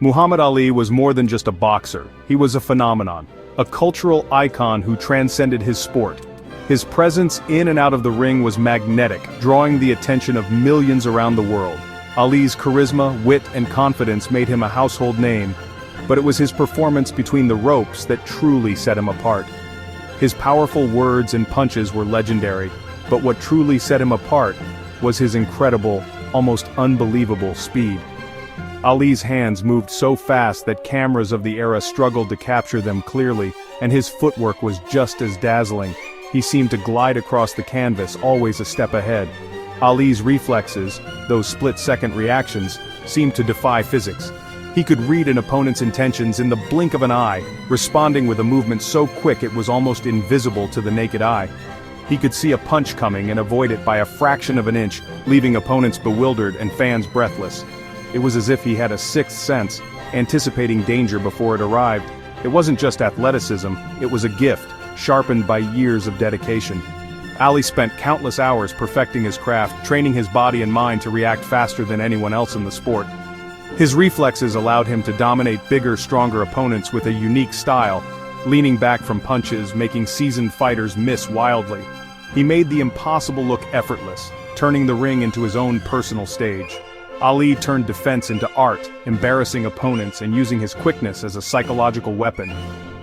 Muhammad Ali was more than just a boxer, he was a phenomenon, a cultural icon who transcended his sport. His presence in and out of the ring was magnetic, drawing the attention of millions around the world. Ali's charisma, wit, and confidence made him a household name, but it was his performance between the ropes that truly set him apart. His powerful words and punches were legendary, but what truly set him apart was his incredible, almost unbelievable speed. Ali's hands moved so fast that cameras of the era struggled to capture them clearly, and his footwork was just as dazzling. He seemed to glide across the canvas, always a step ahead. Ali's reflexes, those split-second reactions, seemed to defy physics. He could read an opponent's intentions in the blink of an eye, responding with a movement so quick it was almost invisible to the naked eye. He could see a punch coming and avoid it by a fraction of an inch, leaving opponents bewildered and fans breathless. It was as if he had a sixth sense, anticipating danger before it arrived. It wasn't just athleticism, it was a gift, sharpened by years of dedication. Ali spent countless hours perfecting his craft, training his body and mind to react faster than anyone else in the sport. His reflexes allowed him to dominate bigger, stronger opponents with a unique style, leaning back from punches, making seasoned fighters miss wildly. He made the impossible look effortless, turning the ring into his own personal stage. Ali turned defense into art, embarrassing opponents and using his quickness as a psychological weapon.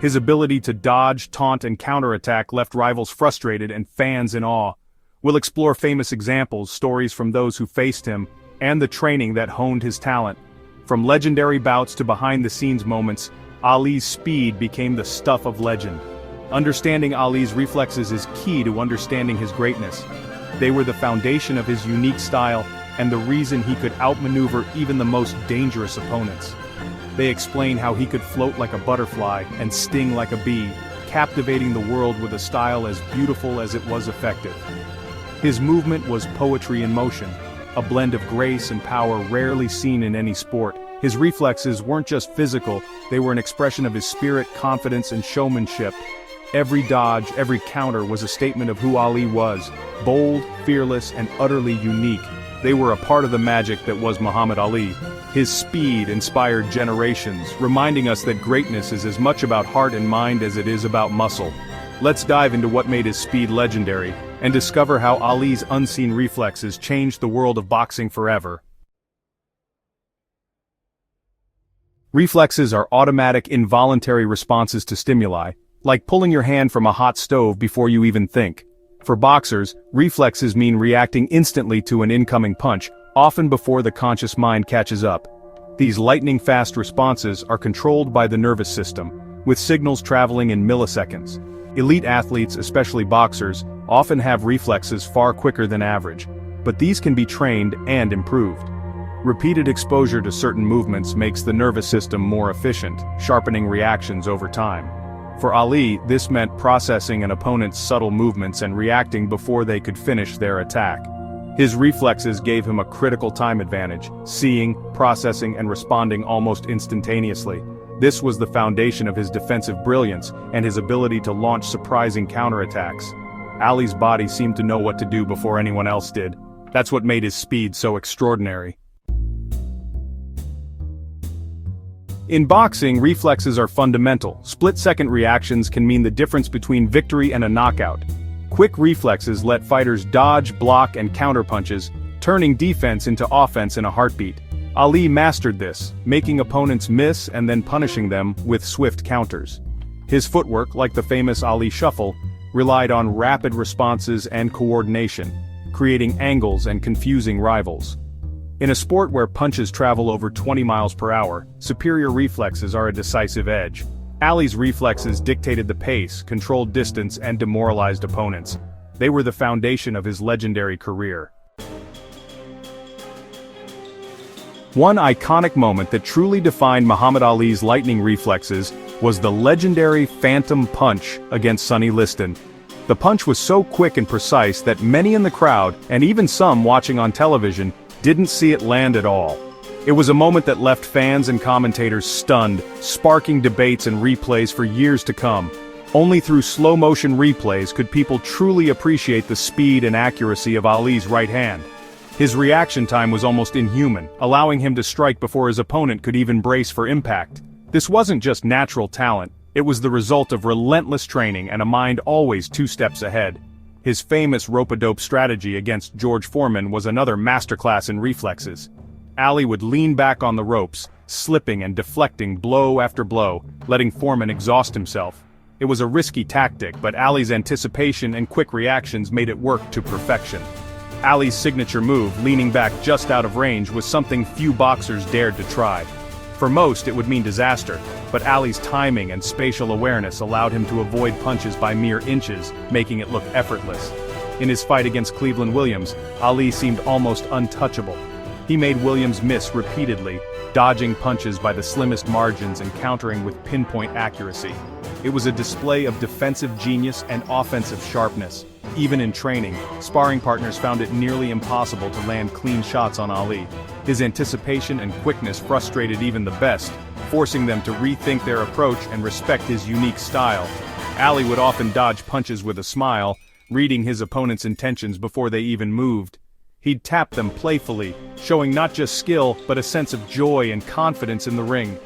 His ability to dodge, taunt, and counterattack left rivals frustrated and fans in awe. We'll explore famous examples, stories from those who faced him, and the training that honed his talent. From legendary bouts to behind-the-scenes moments, Ali's speed became the stuff of legend. Understanding Ali's reflexes is key to understanding his greatness. They were the foundation of his unique style, and the reason he could outmaneuver even the most dangerous opponents. They explain how he could float like a butterfly and sting like a bee, captivating the world with a style as beautiful as it was effective. His movement was poetry in motion, a blend of grace and power rarely seen in any sport. His reflexes weren't just physical, they were an expression of his spirit, confidence, and showmanship. Every dodge, every counter was a statement of who Ali was, bold, fearless, and utterly unique. They were a part of the magic that was Muhammad Ali. His speed inspired generations, reminding us that greatness is as much about heart and mind as it is about muscle. Let's dive into what made his speed legendary, and discover how Ali's unseen reflexes changed the world of boxing forever. Reflexes are automatic, involuntary responses to stimuli, like pulling your hand from a hot stove before you even think. For boxers, reflexes mean reacting instantly to an incoming punch, often before the conscious mind catches up. These lightning-fast responses are controlled by the nervous system, with signals traveling in milliseconds. Elite athletes, especially boxers, often have reflexes far quicker than average, but these can be trained and improved. Repeated exposure to certain movements makes the nervous system more efficient, sharpening reactions over time. For Ali, this meant processing an opponent's subtle movements and reacting before they could finish their attack. His reflexes gave him a critical time advantage, seeing, processing, and responding almost instantaneously. This was the foundation of his defensive brilliance and his ability to launch surprising counterattacks. Ali's body seemed to know what to do before anyone else did. That's what made his speed so extraordinary. In boxing, reflexes are fundamental. Split-second reactions can mean the difference between victory and a knockout. Quick reflexes let fighters dodge, block, and counter punches, turning defense into offense in a heartbeat. Ali mastered this, making opponents miss and then punishing them with swift counters. His footwork, like the famous Ali shuffle, relied on rapid responses and coordination, creating angles and confusing rivals. In a sport where punches travel over 20 miles per hour, superior reflexes are a decisive edge. Ali's reflexes dictated the pace, controlled distance, and demoralized opponents. They were the foundation of his legendary career. One iconic moment that truly defined Muhammad Ali's lightning reflexes was the legendary Phantom Punch against Sonny Liston. The punch was so quick and precise that many in the crowd, and even some watching on television, didn't see it land at all. It was a moment that left fans and commentators stunned, sparking debates and replays for years to come. Only through slow-motion replays could people truly appreciate the speed and accuracy of Ali's right hand. His reaction time was almost inhuman, allowing him to strike before his opponent could even brace for impact. This wasn't just natural talent, it was the result of relentless training and a mind always 2 steps ahead. His famous rope-a-dope strategy against George Foreman was another masterclass in reflexes. Ali would lean back on the ropes, slipping and deflecting blow after blow, letting Foreman exhaust himself. It was a risky tactic, but Ali's anticipation and quick reactions made it work to perfection. Ali's signature move, leaning back just out of range, was something few boxers dared to try. For most, it would mean disaster, but Ali's timing and spatial awareness allowed him to avoid punches by mere inches, making it look effortless. In his fight against Cleveland Williams, Ali seemed almost untouchable. He made Williams miss repeatedly, dodging punches by the slimmest margins and countering with pinpoint accuracy. It was a display of defensive genius and offensive sharpness. Even in training, sparring partners found it nearly impossible to land clean shots on Ali. His anticipation and quickness frustrated even the best, forcing them to rethink their approach and respect his unique style. Ali would often dodge punches with a smile, reading his opponent's intentions before they even moved. He'd tap them playfully, showing not just skill but a sense of joy and confidence in the ring.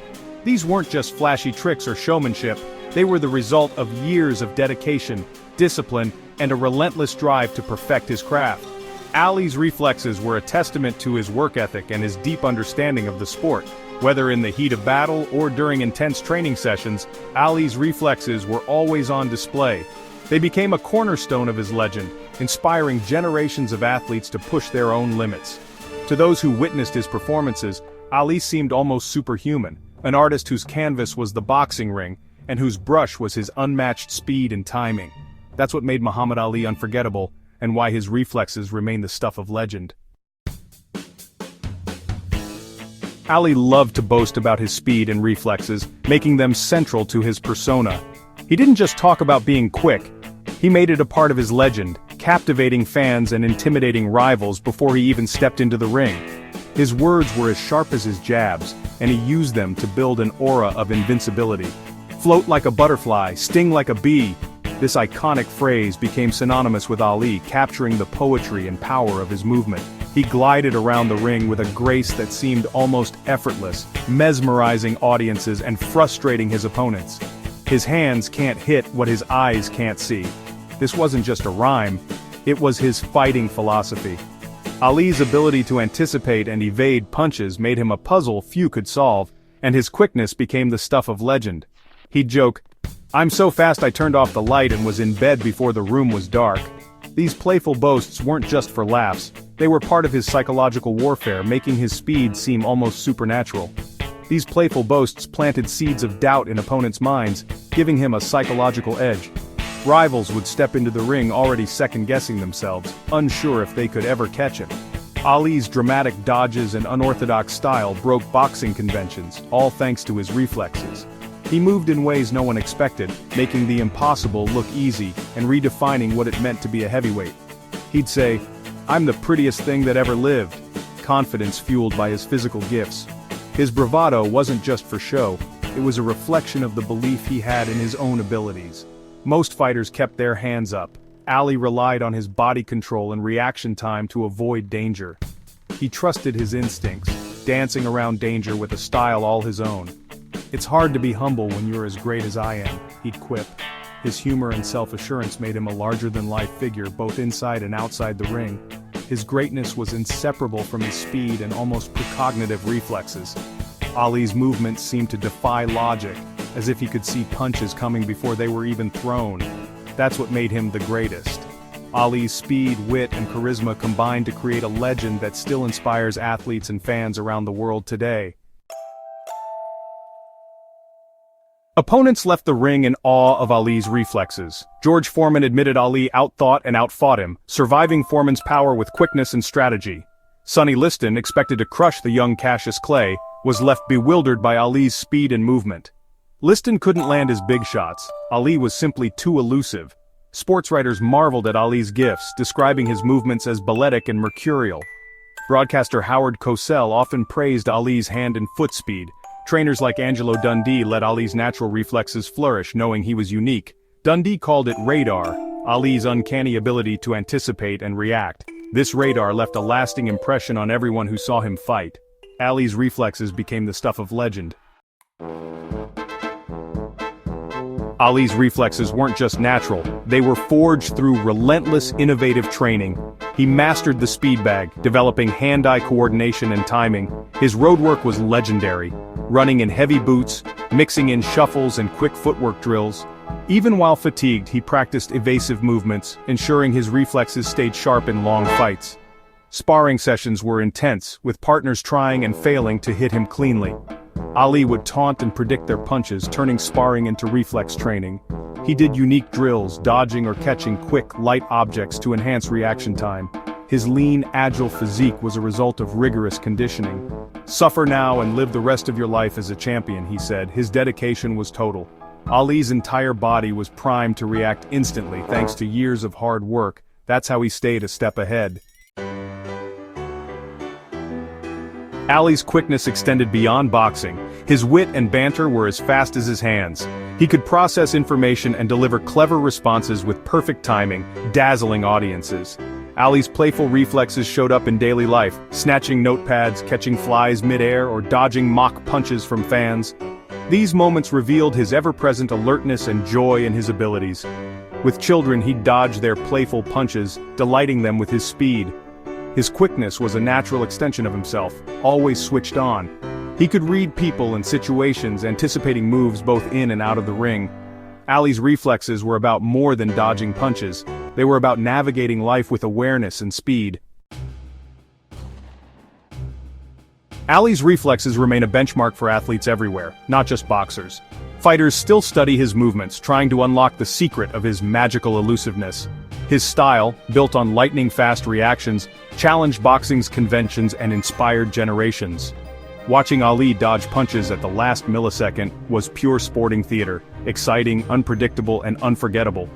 These weren't just flashy tricks or showmanship, they were the result of years of dedication, discipline, and a relentless drive to perfect his craft. Ali's reflexes were a testament to his work ethic and his deep understanding of the sport. Whether in the heat of battle or during intense training sessions, Ali's reflexes were always on display. They became a cornerstone of his legend, inspiring generations of athletes to push their own limits. To those who witnessed his performances, Ali seemed almost superhuman, an artist whose canvas was the boxing ring, and whose brush was his unmatched speed and timing. That's what made Muhammad Ali unforgettable, and why his reflexes remain the stuff of legend. Ali loved to boast about his speed and reflexes, making them central to his persona. He didn't just talk about being quick, he made it a part of his legend, captivating fans and intimidating rivals before he even stepped into the ring. His words were as sharp as his jabs, and he used them to build an aura of invincibility. Float like a butterfly, sting like a bee. This iconic phrase became synonymous with Ali, capturing the poetry and power of his movement. He glided around the ring with a grace that seemed almost effortless, mesmerizing audiences and frustrating his opponents. His hands can't hit what his eyes can't see. This wasn't just a rhyme, it was his fighting philosophy. Ali's ability to anticipate and evade punches made him a puzzle few could solve, and his quickness became the stuff of legend. He'd joke, "I'm so fast I turned off the light and was in bed before the room was dark." These playful boasts weren't just for laughs, they were part of his psychological warfare, making his speed seem almost supernatural. These playful boasts planted seeds of doubt in opponents' minds, giving him a psychological edge. Rivals would step into the ring already second-guessing themselves, unsure if they could ever catch him. Ali's dramatic dodges and unorthodox style broke boxing conventions, all thanks to his reflexes. He moved in ways no one expected, making the impossible look easy and redefining what it meant to be a heavyweight. He'd say, "I'm the prettiest thing that ever lived," confidence fueled by his physical gifts. His bravado wasn't just for show, it was a reflection of the belief he had in his own abilities. Most fighters kept their hands up. Ali relied on his body control and reaction time to avoid danger. He trusted his instincts, dancing around danger with a style all his own. "It's hard to be humble when you're as great as I am," he'd quip. His humor and self-assurance made him a larger-than-life figure both inside and outside the ring. His greatness was inseparable from his speed and almost precognitive reflexes. Ali's movements seemed to defy logic, as if he could see punches coming before they were even thrown. That's what made him the greatest. Ali's speed, wit, and charisma combined to create a legend that still inspires athletes and fans around the world today. Opponents left the ring in awe of Ali's reflexes. George Foreman admitted Ali outthought and outfought him, surviving Foreman's power with quickness and strategy. Sonny Liston, expected to crush the young Cassius Clay, was left bewildered by Ali's speed and movement. Liston couldn't land his big shots. Ali was simply too elusive. Sports writers marveled at Ali's gifts, describing his movements as balletic and mercurial. Broadcaster Howard Cosell often praised Ali's hand and foot speed. Trainers like Angelo Dundee let Ali's natural reflexes flourish, knowing he was unique. Dundee called it radar, Ali's uncanny ability to anticipate and react. This radar left a lasting impression on everyone who saw him fight. Ali's reflexes became the stuff of legend. Ali's reflexes weren't just natural, they were forged through relentless, innovative training. He mastered the speed bag, developing hand-eye coordination and timing. His road work was legendary, running in heavy boots, mixing in shuffles and quick footwork drills. Even while fatigued, he practiced evasive movements, ensuring his reflexes stayed sharp in long fights. Sparring sessions were intense, with partners trying and failing to hit him cleanly. Ali would taunt and predict their punches, turning sparring into reflex training. He did unique drills, dodging or catching quick, light objects to enhance reaction time. His lean, agile physique was a result of rigorous conditioning. "Suffer now and live the rest of your life as a champion," he said. His dedication was total. Ali's entire body was primed to react instantly thanks to years of hard work. That's how he stayed a step ahead. Ali's quickness extended beyond boxing. His wit and banter were as fast as his hands. He could process information and deliver clever responses with perfect timing, dazzling audiences. Ali's playful reflexes showed up in daily life, snatching notepads, catching flies mid-air, or dodging mock punches from fans. These moments revealed his ever-present alertness and joy in his abilities. With children, he'd dodge their playful punches, delighting them with his speed. His quickness was a natural extension of himself, always switched on. He could read people and situations, anticipating moves both in and out of the ring. Ali's reflexes were about more than dodging punches. They were about navigating life with awareness and speed. Ali's reflexes remain a benchmark for athletes everywhere, not just boxers. Fighters still study his movements, trying to unlock the secret of his magical elusiveness. His style, built on lightning-fast reactions, challenged boxing's conventions and inspired generations. Watching Ali dodge punches at the last millisecond was pure sporting theater, exciting, unpredictable, and unforgettable.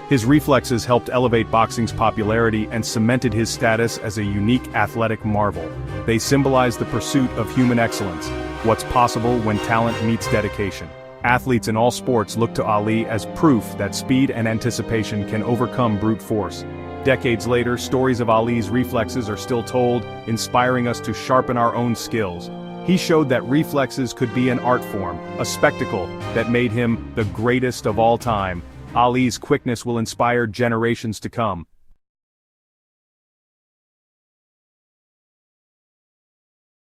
His reflexes helped elevate boxing's popularity and cemented his status as a unique athletic marvel. They symbolize the pursuit of human excellence, what's possible when talent meets dedication. Athletes in all sports look to Ali as proof that speed and anticipation can overcome brute force. Decades later, stories of Ali's reflexes are still told, inspiring us to sharpen our own skills. He showed that reflexes could be an art form, a spectacle that made him the greatest of all time. Ali's quickness will inspire generations to come.